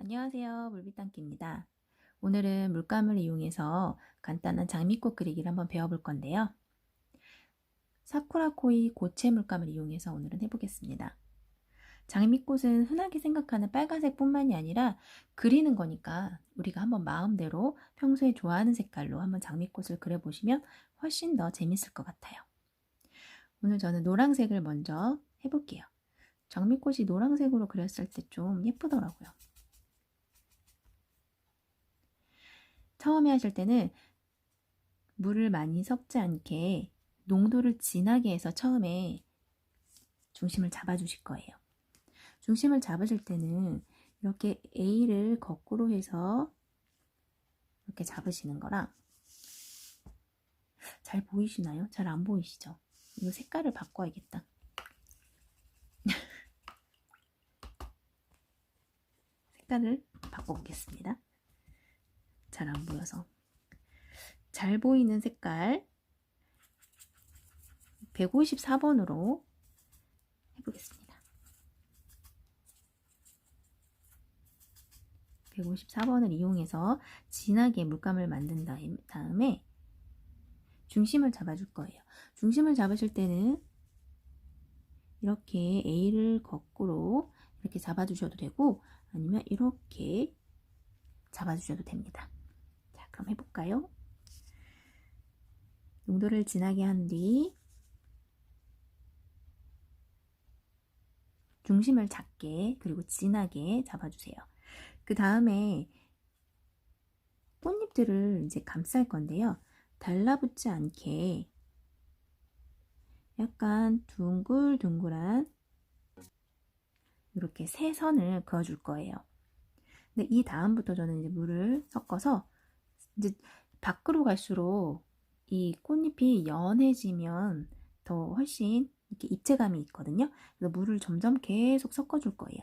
안녕하세요. 물빛담기입니다. 오늘은 물감을 이용해서 간단한 장미꽃 그리기를 한번 배워볼 건데요. 사쿠라코이 고체 물감을 이용해서 오늘은 해보겠습니다. 장미꽃은 흔하게 생각하는 빨간색 뿐만이 아니라 그리는 거니까 우리가 한번 마음대로 평소에 좋아하는 색깔로 한번 장미꽃을 그려보시면 훨씬 더 재밌을 것 같아요. 오늘 저는 노란색을 먼저 해볼게요. 장미꽃이 노란색으로 그렸을 때 좀 예쁘더라고요. 처음에 하실 때는 물을 많이 섞지 않게 농도를 진하게 해서 처음에 중심을 잡아주실 거예요. 중심을 잡으실 때는 이렇게 A를 거꾸로 해서 이렇게 잡으시는 거랑, 잘 보이시나요? 잘 안 보이시죠? 이거 색깔을 바꿔야겠다. 색깔을 바꿔보겠습니다. 잘 안 보여서. 잘 보이는 색깔 154번으로 해보겠습니다. 154번을 이용해서 진하게 물감을 만든 다음에 중심을 잡아줄 거예요. 중심을 잡으실 때는 이렇게 A를 거꾸로 이렇게 잡아주셔도 되고, 아니면 이렇게 잡아주셔도 됩니다. 자, 그럼 해볼까요? 농도를 진하게 한 뒤 중심을 작게 그리고 진하게 잡아주세요. 그 다음에 꽃잎들을 이제 감쌀 건데요. 달라붙지 않게 약간 둥글둥글한 이렇게 세 선을 그어줄 거예요. 근데 이 다음부터 저는 이제 물을 섞어서 이제 밖으로 갈수록 이 꽃잎이 연해지면 더 훨씬 이렇게 입체감이 있거든요. 그래서 물을 점점 계속 섞어줄 거예요.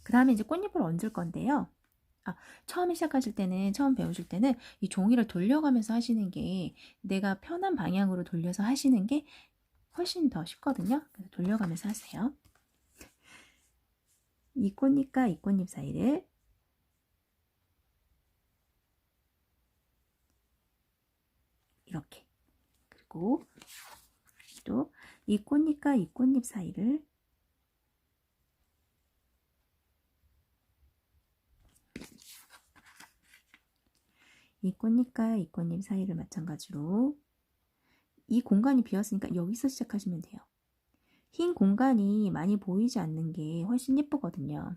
그 다음에 이제 꽃잎을 얹을 건데요. 처음에 시작하실 때는, 처음 배우실 때는 이 종이를 돌려가면서 하시는 게, 내가 편한 방향으로 돌려서 하시는 게 훨씬 더 쉽거든요. 그래서 돌려가면서 하세요. 이 꽃잎과 이 꽃잎 사이를 이렇게, 그리고 또 이 꽃잎과 이 꽃잎 사이를 이 꽃잎과 이 꽃잎 사이를 마찬가지로, 이 공간이 비었으니까 여기서 시작하시면 돼요. 흰 공간이 많이 보이지 않는 게 훨씬 예쁘거든요.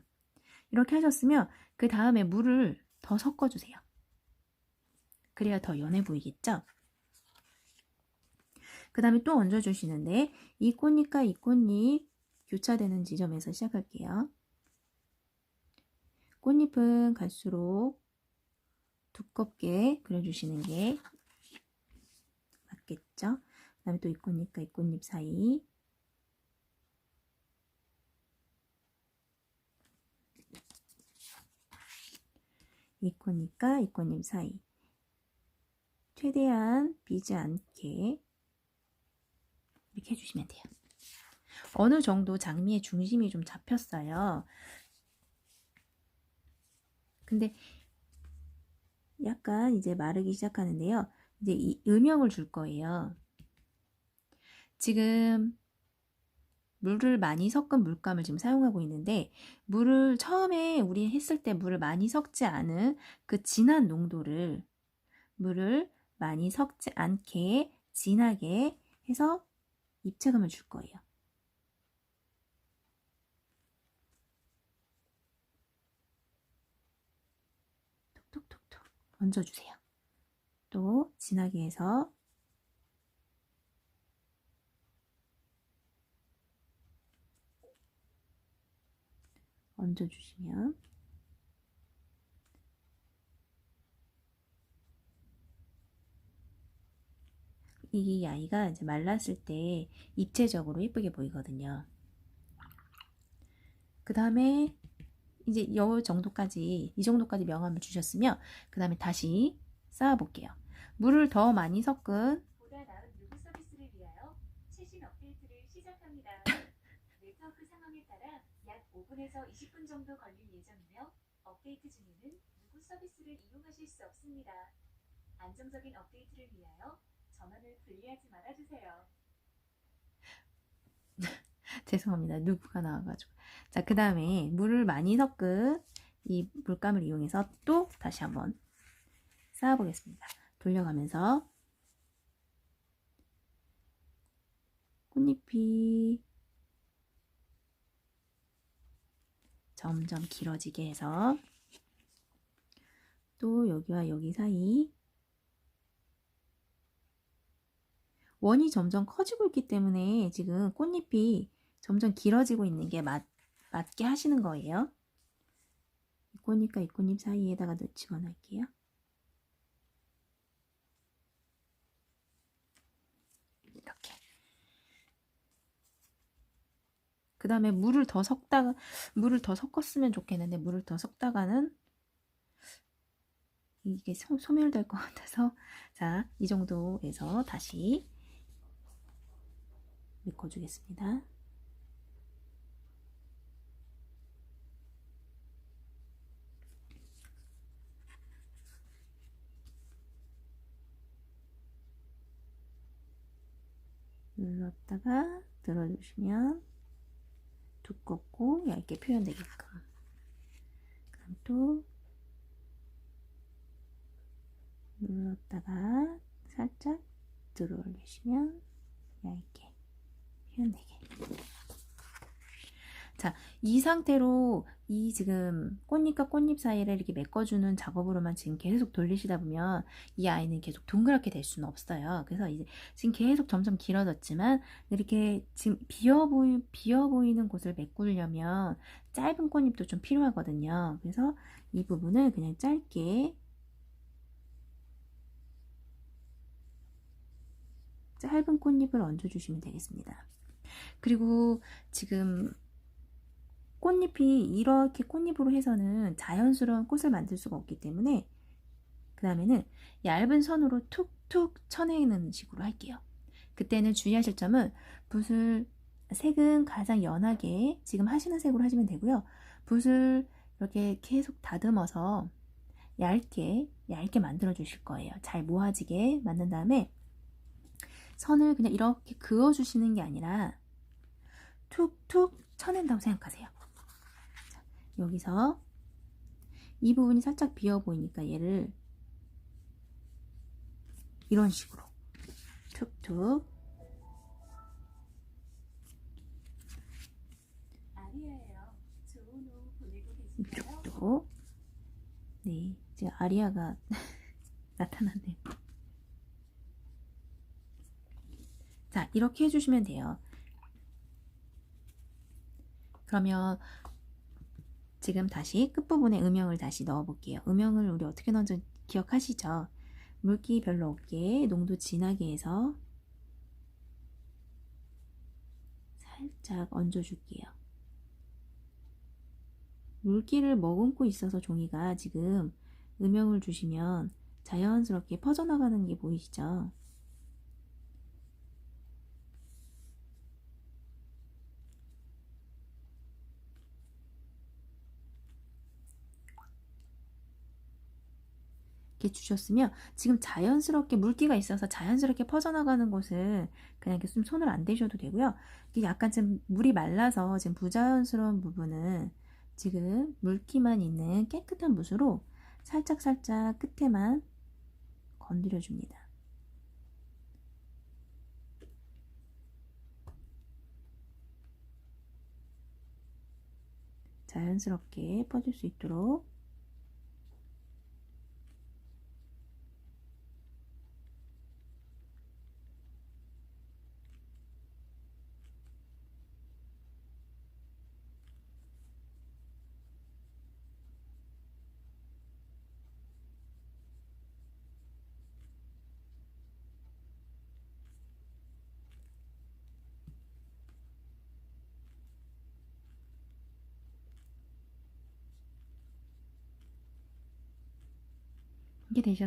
이렇게 하셨으면 그 다음에 물을 더 섞어주세요. 그래야 더 연해 보이겠죠? 그 다음에 또 얹어주시는데, 이 꽃잎과 이 꽃잎 교차되는 지점에서 시작할게요. 꽃잎은 갈수록 두껍게 그려주시는 게 맞겠죠? 그 다음에 또 이 꽃잎과 이 꽃잎 사이, 이 꽃잎과 이 꽃잎 사이, 최대한 비지 않게 이렇게 해주시면 돼요. 어느 정도 장미의 중심이 좀 잡혔어요. 근데 약간 이제 마르기 시작하는데요. 이제 이 음영을 줄 거예요. 지금 물을 많이 섞은 물감을 지금 사용하고 있는데, 물을 처음에 우리 했을 때 물을 많이 섞지 않은 그 진한 농도를, 물을 많이 섞지 않게 진하게 해서 입체감을 줄 거예요. 톡톡톡톡 얹어주세요. 또 진하게 해서 얹어주시면, 이 아이가 이제 말랐을 때 입체적으로 예쁘게 보이거든요. 그 다음에 이제 이 정도까지 명암을 주셨으면, 그 다음에 다시 쌓아 볼게요. 물을 더 많이 섞은, 보다 나은 요구 서비스를 위하여 최신 업데이트를 시작합니다. 네트워크 상황에 따라 약 5분에서 20분 정도 걸릴 예정이며 업데이트 중에는 누구 서비스를 이용하실 수 없습니다. 안정적인 업데이트를 위하여 전원을 분리하지 말아주세요. 죄송합니다. 누구가 나와가지고. 자, 그 다음에 물을 많이 섞은 이 물감을 이용해서 또 다시 한번 쌓아보겠습니다. 돌려가면서 꽃잎이 점점 길어지게 해서 또 여기와 여기 사이 원이 점점 커지고 있기 때문에 지금 꽃잎이 점점 길어지고 있는 게 맞게 하시는 거예요. 이 꽃잎과 이 꽃잎 사이에다가 집어넣을게요. 이렇게. 그 다음에 물을 더 섞었으면 좋겠는데 물을 더 섞다가는 이게 소멸될 것 같아서 자, 이 정도에서 다시 메꿔주겠습니다. 눌렀다가 들어주시면 두껍고 얇게 표현되게끔. 그럼 또 눌렀다가 살짝 들어 올리시면 얇게 표현되게. 자, 이 상태로 이 지금 꽃잎과 꽃잎 사이를 이렇게 메꿔주는 작업으로만 지금 계속 돌리시다 보면 이 아이는 계속 동그랗게 될 수는 없어요. 그래서 이제 지금 계속 점점 길어졌지만 이렇게 지금 비어 보이는 곳을 메꾸려면 짧은 꽃잎도 좀 필요하거든요. 그래서 이 부분을 그냥 짧게 짧은 꽃잎을 얹어주시면 되겠습니다. 그리고 지금 꽃잎이 이렇게 꽃잎으로 해서는 자연스러운 꽃을 만들 수가 없기 때문에 그 다음에는 얇은 선으로 툭툭 쳐내는 식으로 할게요. 그때는 주의하실 점은 붓을 색은 가장 연하게 지금 하시는 색으로 하시면 되고요. 붓을 이렇게 계속 다듬어서 얇게 만들어 주실 거예요. 잘 모아지게 만든 다음에 선을 그냥 이렇게 그어 주시는 게 아니라 툭툭 쳐낸다고 생각하세요. 자, 여기서 이 부분이 살짝 비어 보이니까 얘를 이런 식으로 툭툭 아리아예요. 좋은 오후 보내고 계신가요? 이쪽도 네, 지금 아리아가 나타났네요. 자, 이렇게 해주시면 돼요. 그러면 지금 다시 끝부분에 음영을 다시 넣어 볼게요. 음영을 우리 어떻게 넣는지 기억하시죠? 물기 별로 없게 농도 진하게 해서 살짝 얹어 줄게요. 물기를 머금고 있어서 종이가 지금 음영을 주시면 자연스럽게 퍼져나가는 게 보이시죠? 이렇게 주셨으면 지금 자연스럽게 물기가 있어서 자연스럽게 퍼져나가는 곳은 그냥 이렇게 좀 손을 안 대셔도 되고요. 이게 약간 좀 물이 말라서 지금 부자연스러운 부분은 지금 물기만 있는 깨끗한 붓으로 살짝 끝에만 건드려 줍니다. 자연스럽게 퍼질 수 있도록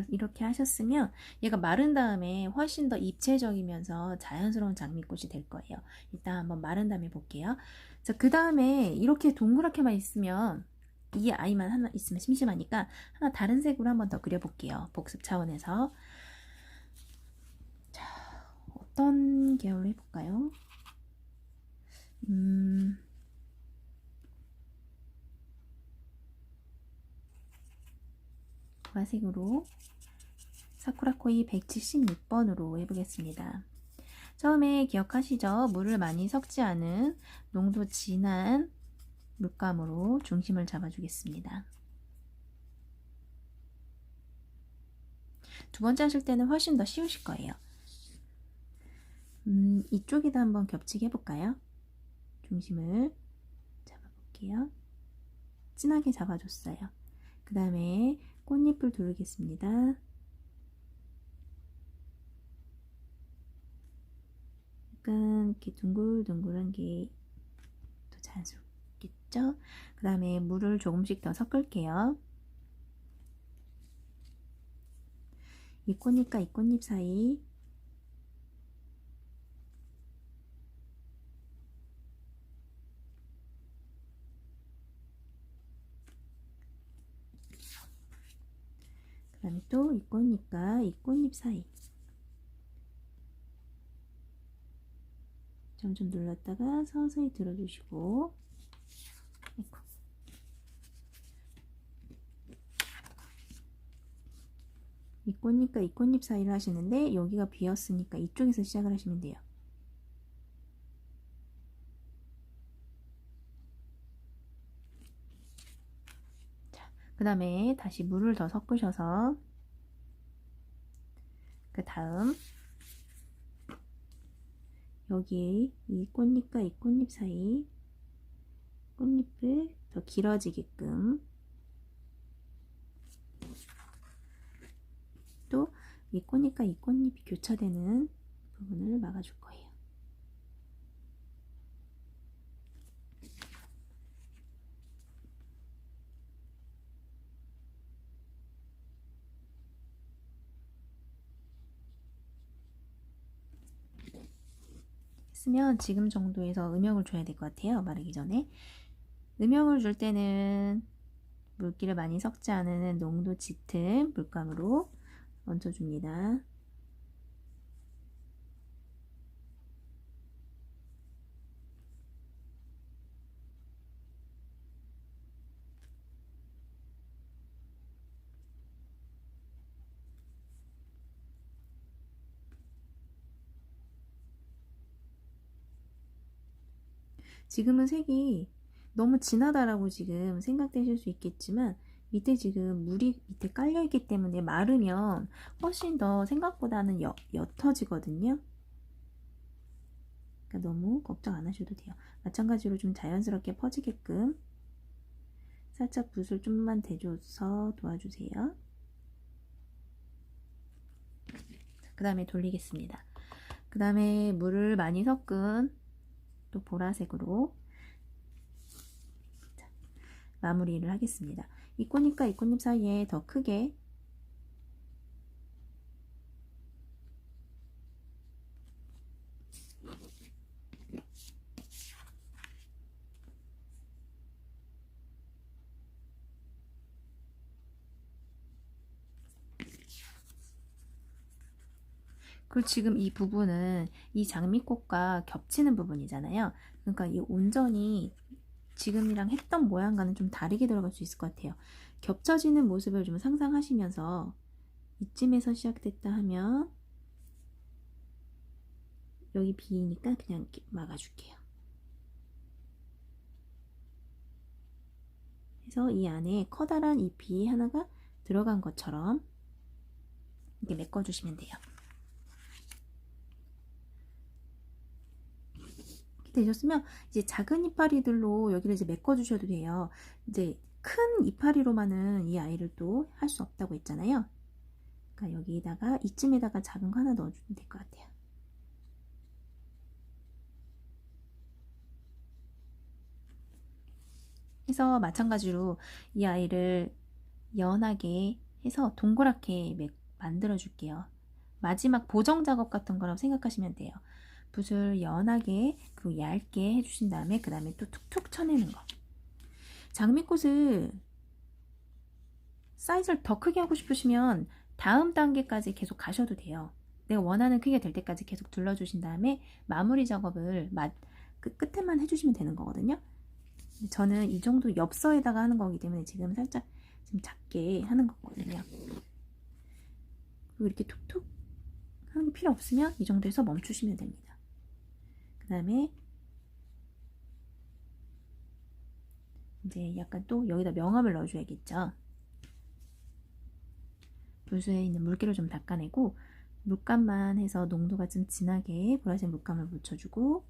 이렇게 하셨으면 얘가 마른 다음에 훨씬 더 입체적이면서 자연스러운 장미꽃이 될 거예요. 일단 한번 마른 다음에 볼게요. 자, 그 다음에 이렇게 동그랗게만 있으면 이 아이만 하나 있으면 심심하니까 하나 다른 색으로 한번 더 그려볼게요. 복습 차원에서. 자, 어떤 계열로 해볼까요? 보라색으로 사쿠라코이 176번으로 해보겠습니다. 처음에 기억하시죠? 물을 많이 섞지 않은 농도 진한 물감으로 중심을 잡아주겠습니다. 두 번째 하실 때는 훨씬 더 쉬우실 거예요. 이쪽에다 한번 겹치게 해볼까요? 중심을 잡아볼게요. 진하게 잡아줬어요. 그 다음에 꽃잎을 두르겠습니다. 약간 이렇게 둥글둥글한 게 더 자연스럽겠죠? 그 다음에 물을 조금씩 더 섞을게요. 이 꽃잎과 이 꽃잎 사이 그 다음에 또 이 꽃잎과 이 꽃잎 사이 점점 눌렀다가 서서히 들어주시고 아이고. 이 꽃잎과 이 꽃잎 사이를 하시는데 여기가 비었으니까 이쪽에서 시작을 하시면 돼요. 그 다음에 다시 물을 더 섞으셔서 그 다음 여기 이 꽃잎과 이 꽃잎 사이 꽃잎을 더 길어지게끔 또 이 꽃잎과 이 꽃잎이 교차되는 부분을 막아줄 거예요. 했으면 지금 정도에서 음영을 줘야 될 것 같아요. 마르기 전에. 음영을 줄 때는 물기를 많이 섞지 않은 농도 짙은 물감으로 얹어줍니다. 지금은 색이 너무 진하다라고 지금 생각되실 수 있겠지만 밑에 지금 물이 밑에 깔려 있기 때문에 마르면 훨씬 더 생각보다는 옅어지거든요. 그러니까 너무 걱정 안 하셔도 돼요. 마찬가지로 좀 자연스럽게 퍼지게끔 살짝 붓을 좀만 대줘서 도와주세요. 그 다음에 돌리겠습니다. 그 다음에 물을 많이 섞은 또 보라색으로 마무리를 하겠습니다. 이 꽃잎과 이 꽃잎 사이에 더 크게 그리고 지금 이 부분은 이 장미꽃과 겹치는 부분이잖아요. 그러니까 이 온전히 지금이랑 했던 모양과는 좀 다르게 들어갈 수 있을 것 같아요. 겹쳐지는 모습을 좀 상상하시면서 이쯤에서 시작됐다 하면 여기 비니까 그냥 이렇게 막아줄게요. 그래서 이 안에 커다란 잎이 하나가 들어간 것처럼 이렇게 메꿔주시면 돼요. 이렇게 되셨으면 이제 작은 이파리들로 여기를 이제 메꿔주셔도 돼요. 이제 큰 이파리로만은 이 아이를 또 할 수 없다고 했잖아요. 그러니까 여기다가 이쯤에다가 작은 거 하나 넣어주면 될 것 같아요. 해서 마찬가지로 이 아이를 연하게 해서 동그랗게 만들어 줄게요. 마지막 보정 작업 같은 거라고 생각하시면 돼요. 붓을 연하게 그리고 얇게 해주신 다음에 그 다음에 또 툭툭 쳐내는 거. 장미꽃을 사이즈를 더 크게 하고 싶으시면 다음 단계까지 계속 가셔도 돼요. 내가 원하는 크기가 될 때까지 계속 둘러주신 다음에 마무리 작업을 그 끝에만 해주시면 되는 거거든요. 저는 이 정도 엽서에다가 하는 거기 때문에 지금 살짝 좀 작게 하는 거거든요. 그리고 이렇게 툭툭 하는 게 필요 없으면 이 정도에서 멈추시면 됩니다. 그 다음에 이제 약간 또 여기다 명암을 넣어줘야겠죠. 붓에 있는 물기를 좀 닦아내고 물감만 해서 농도가 좀 진하게 보라색 물감을 묻혀주고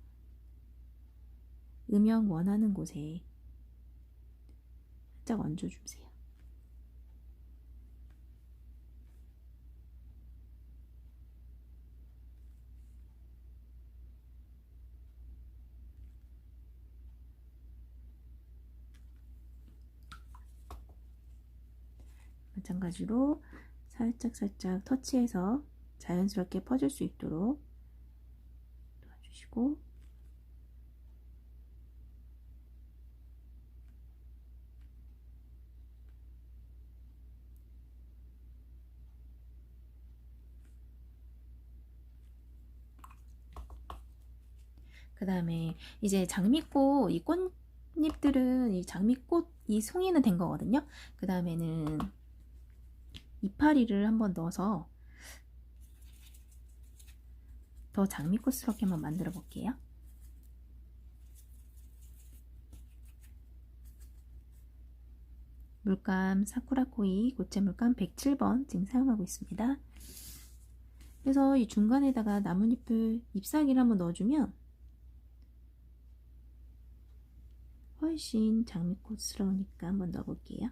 음영 원하는 곳에 살짝 얹어주세요. 마찬가지로 살짝 터치해서 자연스럽게 퍼질 수 있도록 도와주시고 그 다음에 이제 장미꽃 이 꽃잎들은 이 장미꽃 이 송이는 된 거거든요. 그 다음에는 이파리를 한번 넣어서 더 장미꽃스럽게 한번 만들어 볼게요. 물감 사쿠라코이 고체 물감 107번 지금 사용하고 있습니다. 그래서 이 중간에다가 나뭇잎을 잎사귀를 한번 넣어주면 훨씬 장미꽃스러우니까 한번 넣어볼게요.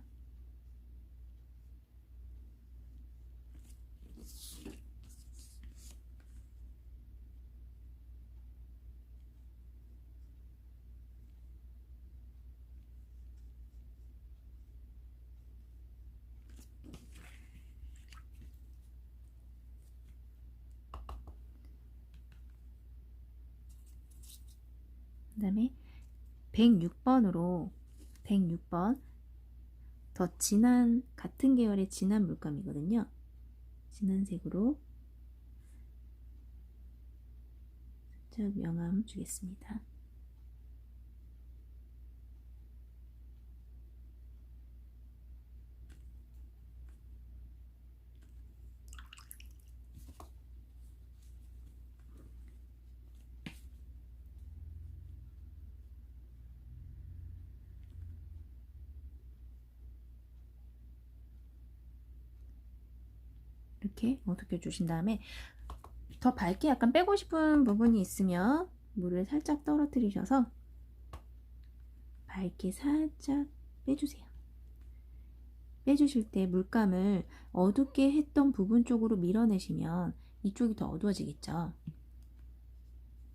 그 다음에 106번으로 106번 더 진한 같은 계열의 진한 물감이거든요. 진한 색으로 살짝 명암 주겠습니다. 이렇게 어둡게 주신 다음에 더 밝게 약간 빼고 싶은 부분이 있으면 물을 살짝 떨어뜨리셔서 밝게 살짝 빼주세요. 빼주실 때 물감을 어둡게 했던 부분 쪽으로 밀어내시면 이쪽이 더 어두워지겠죠.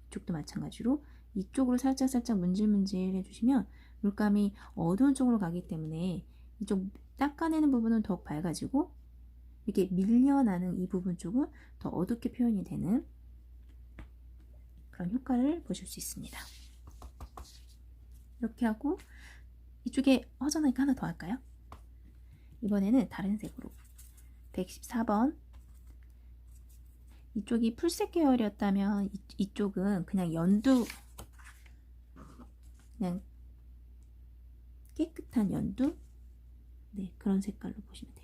이쪽도 마찬가지로 이쪽으로 살짝 문질문질 해주시면 물감이 어두운 쪽으로 가기 때문에 이쪽 닦아내는 부분은 더욱 밝아지고 이렇게 밀려나는 이 부분 쪽은 더 어둡게 표현이 되는 그런 효과를 보실 수 있습니다. 이렇게 하고 이쪽에 허전하니까 하나 더 할까요? 이번에는 다른 색으로 114번 이쪽이 풀색 계열이었다면 이쪽은 그냥 연두 그냥 깨끗한 연두 네, 그런 색깔로 보시면 돼요.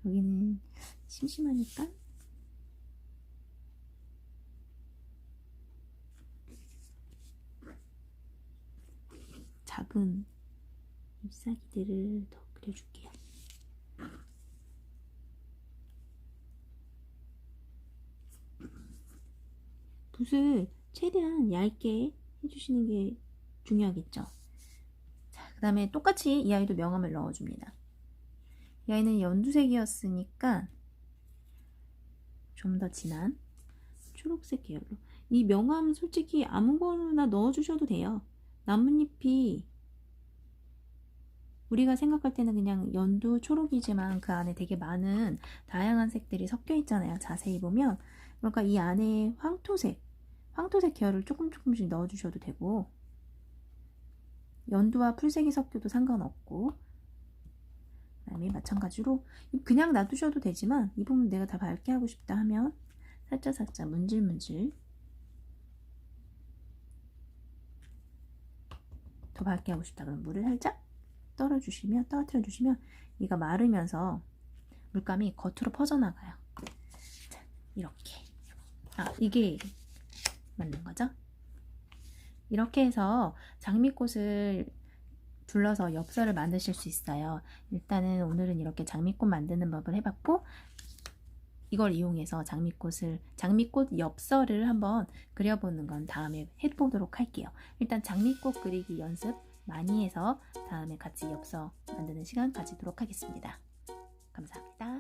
여기는 심심하니까 작은 잎사귀들을 더 그려줄게요. 붓을 최대한 얇게 해주시는 게 중요하겠죠. 자, 그 다음에 똑같이 이 아이도 명암을 넣어줍니다. 이 아이는 연두색이었으니까 좀 더 진한 초록색 계열로 이 명암 솔직히 아무거나 넣어주셔도 돼요. 나뭇잎이 우리가 생각할 때는 그냥 연두 초록이지만 그 안에 되게 많은 다양한 색들이 섞여 있잖아요. 자세히 보면. 그러니까 이 안에 황토색 계열을 조금씩 넣어주셔도 되고, 연두와 풀색이 섞여도 상관없고, 그다음에 마찬가지로 그냥 놔두셔도 되지만 이 부분 내가 다 밝게 하고 싶다 하면 살짝 문질문질 더 밝게 하고 싶다 그러면 물을 살짝 떨어뜨려 주시면 이가 마르면서 물감이 겉으로 퍼져나가요. 자, 이렇게. 이게 맞는 거죠? 이렇게 해서 장미꽃을 둘러서 엽서를 만드실 수 있어요. 일단은 오늘은 이렇게 장미꽃 만드는 법을 해봤고, 이걸 이용해서 장미꽃 엽서를 한번 그려보는 건 다음에 해보도록 할게요. 일단 장미꽃 그리기 연습 많이 해서 다음에 같이 엽서 만드는 시간 가지도록 하겠습니다. 감사합니다.